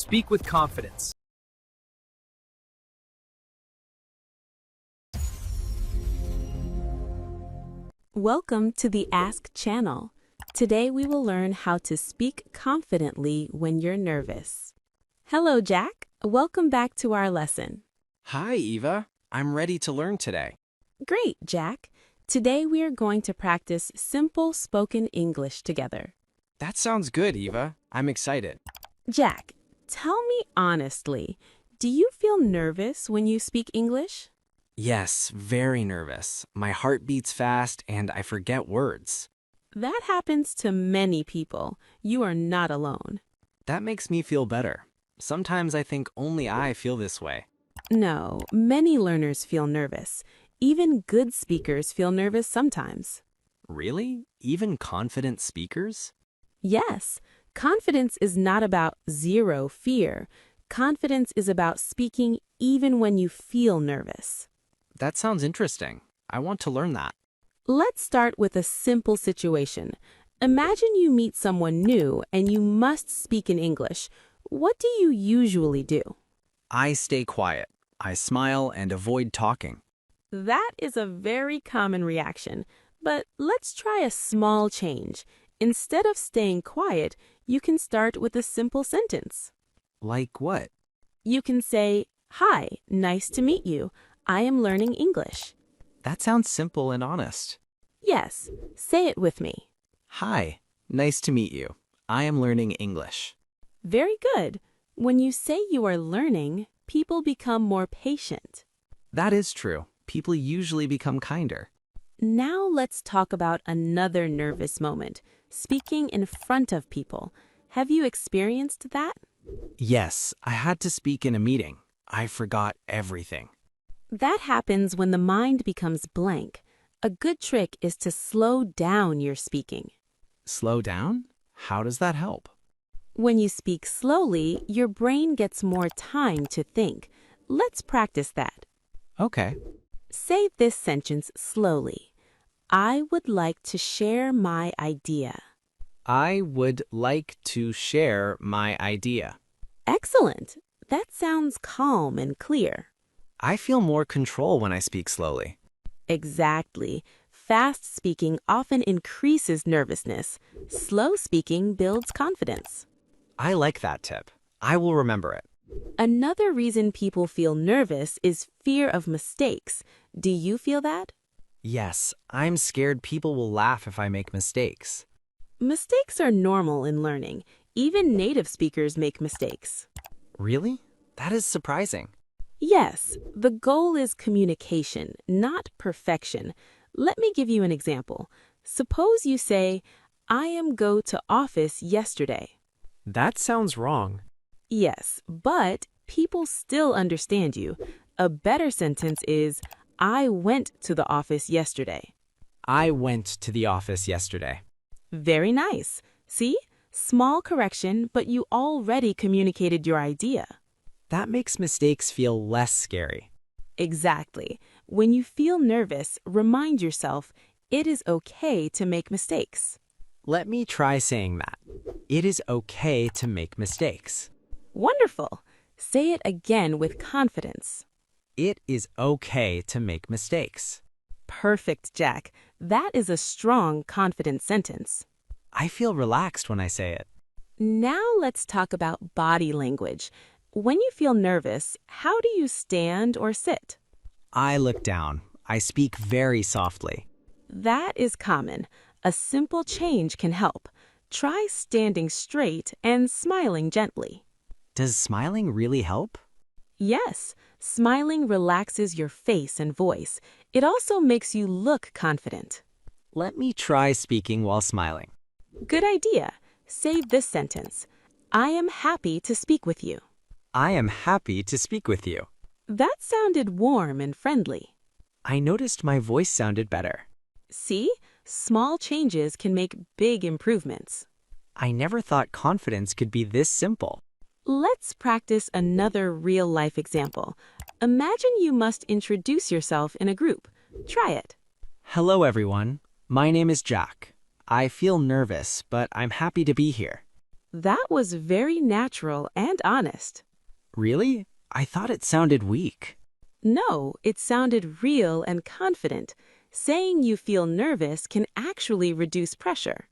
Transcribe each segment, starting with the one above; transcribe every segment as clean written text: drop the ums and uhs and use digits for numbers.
Speak with confidence. Welcome to the Ask channel. Today we will learn how to speak confidently when you're nervous. Hello, Jack. Welcome back to our lesson. Hi, Eva. I'm ready to learn today. Great, Jack. Today we are going to practice simple spoken English together. That sounds good, Eva. I'm excited. Jack, tell me honestly, do you feel nervous when you speak English? Yes, very nervous. My heart beats fast and I forget words. That happens to many people. You are not alone. That makes me feel better. Sometimes I think only I feel this way. No, many learners feel nervous. Even good speakers feel nervous sometimes. Really? Even confident speakers? Yes, confidence is not about zero fear. Confidence is about speaking even when you feel nervous. That sounds interesting. I want to learn that. Let's start with a simple situation. Imagine you meet someone new and you must speak in English. What do you usually do? I stay quiet. I smile and avoid talking. That is a very common reaction, but let's try a small change. Instead of staying quiet, you can start with a simple sentence. Like what? You can say, "Hi, nice to meet you. I am learning English." That sounds simple and honest. Yes, say it with me. Hi, nice to meet you. I am learning English. Very good. When you say you are learning, people become more patient. That is true. People usually become kinder. Now let's talk about another nervous moment, speaking in front of people. Have you experienced that? Yes, I had to speak in a meeting. I forgot everything. That happens when the mind becomes blank. A good trick is to slow down your speaking. Slow down? How does that help? When you speak slowly, your brain gets more time to think. Let's practice that. Okay. Say this sentence slowly. I would like to share my idea. I would like to share my idea. Excellent. That sounds calm and clear. I feel more control when I speak slowly. Exactly. Fast speaking often increases nervousness. Slow speaking builds confidence. I like that tip. I will remember it. Another reason people feel nervous is fear of mistakes. Do you feel that? Yes, I'm scared people will laugh if I make mistakes. Mistakes are normal in learning. Even native speakers make mistakes. Really? That is surprising. Yes, the goal is communication, not perfection. Let me give you an example. Suppose you say, I am go to office yesterday. That sounds wrong. Yes, but people still understand you. A better sentence is, I went to the office yesterday. I went to the office yesterday. Very nice. See? Small correction, but you already communicated your idea. That makes mistakes feel less scary. Exactly. When you feel nervous, remind yourself, it is okay to make mistakes. Let me try saying that. It is okay to make mistakes. Wonderful. Say it again with confidence. It is okay to make mistakes. Perfect, Jack. That is a strong, confident sentence. I feel relaxed when I say it. Now let's talk about body language. When you feel nervous, how do you stand or sit? I look down. I speak very softly. That is common. A simple change can help. Try standing straight and smiling gently. Does smiling really help? Yes, smiling relaxes your face and voice. It also makes you look confident. Let me try speaking while smiling. Good idea. Say this sentence. I am happy to speak with you. I am happy to speak with you. That sounded warm and friendly. I noticed my voice sounded better. See? Small changes can make big improvements. I never thought confidence could be this simple. Let's practice another real-life example. Imagine you must introduce yourself in a group. Try it. Hello, everyone. My name is Jack. I feel nervous, but I'm happy to be here. That was very natural and honest. Really? I thought it sounded weak. No, it sounded real and confident. Saying you feel nervous can actually reduce pressure.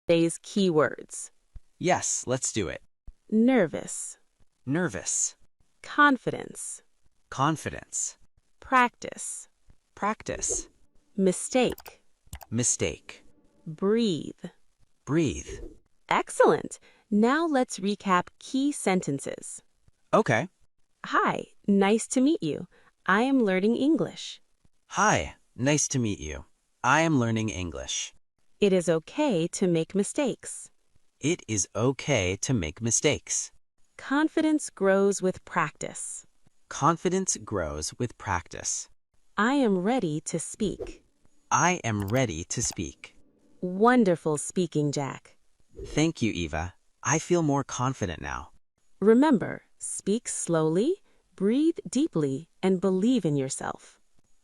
Today's keywords: Yes, let's do it. nervous, Nervous. confidence, Confidence. practice, Practice. mistake, Mistake. breathe. Breathe. Excellent. Now let's recap key sentences. Okay. Hi, nice to meet you. I am learning English. Hi, nice to meet you. I am learning English. It is okay to make mistakes. It is okay to make mistakes. Confidence grows with practice. Confidence grows with practice. I am ready to speak. I am ready to speak. Wonderful speaking, Jack. Thank you, Eva. I feel more confident now. Remember, speak slowly, breathe deeply, and believe in yourself.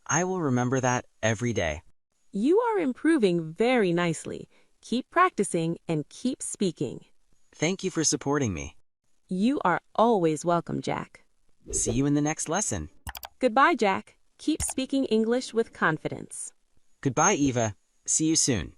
I will remember that every day. You are improving very nicely. Keep practicing and keep speaking. Thank you for supporting me. You are always welcome, Jack. See you in the next lesson. Goodbye, Jack. Keep speaking English with confidence. Goodbye, Eva. See you soon.